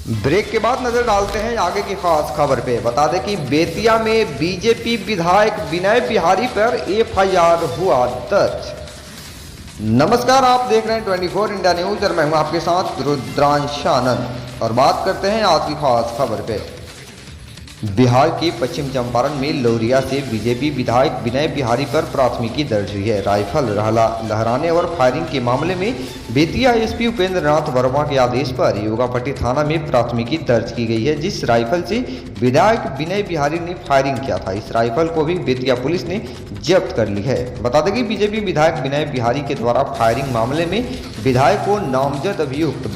Break के बाद नजर डालते हैं आगे की खास खबर पे। बता दें कि बेतिया में बीजेपी विधायक विनय बिहारी पर एफआईआर हुआ दर्ज। नमस्कार, आप देख रहे हैं 24 इंडिया न्यूज और मैं हूं आपके साथ रुद्रांश आनंद और बात करते हैं आज की खास खबर पे। बिहार के पश्चिम चंपारण में लौरिया से बीजेपी विधायक विनय बिहारी पर प्राथमिकी दर्ज हुई है। राइफल लहराने और फायरिंग के मामले में बेतिया एसपी उपेंद्र नाथ वर्मा के आदेश पर योगापट्टी थाना में प्राथमिकी दर्ज की गई है, जिस राइफल से विधायक विनय बिहारी ने फायरिंग किया था। इस राइफल को भी बेतिया पुलिस ने जब्त कर ली है। बता दें कि बीजेपी विधायक विनय बिहारी के द्वारा फायरिंग मामले में विधायक को नामजद अभियुक्त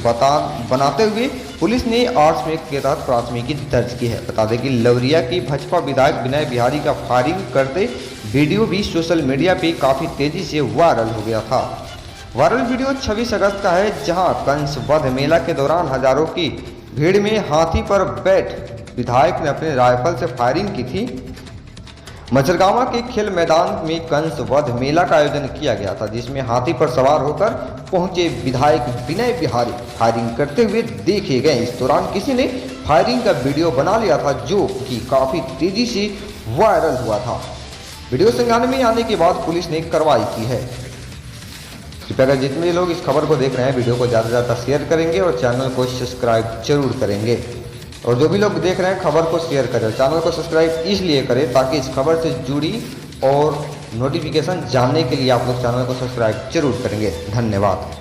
बनाते हुए पुलिस ने आर्ट्स में के तहत प्राथमिकी दर्ज की है। बता दें कि लौरिया की भाजपा विधायक विनय बिहारी का फायरिंग करते वीडियो भी सोशल मीडिया पे काफी तेजी से वायरल हो गया था। वायरल वीडियो 26 अगस्त का है, जहां कंस वध मेला के दौरान हजारों की भीड़ में हाथी पर बैठ विधायक ने अपने राइफल से फायरिंग की थी। मचरगांवा के खेल मैदान में कंस वध मेला का आयोजन किया गया था, जिसमें हाथी पर सवार होकर पहुंचे विधायक विनय बिहारी फायरिंग करते हुए देखे गए। इस दौरान किसी ने फायरिंग का वीडियो बना लिया था, जो कि काफी तेजी से वायरल हुआ था। वीडियो संज्ञान में आने के बाद पुलिस ने कार्रवाई की है। कृपया अगर जितने लोग इस खबर को देख रहे हैं, वीडियो को ज़्यादा से ज़्यादा शेयर करेंगे और चैनल को सब्सक्राइब जरूर करेंगे। और जो भी लोग देख रहे हैं, खबर को शेयर करें। चैनल को सब्सक्राइब इसलिए करें ताकि इस खबर से जुड़ी और नोटिफिकेशन जानने के लिए आप लोग चैनल को सब्सक्राइब जरूर करेंगे। धन्यवाद।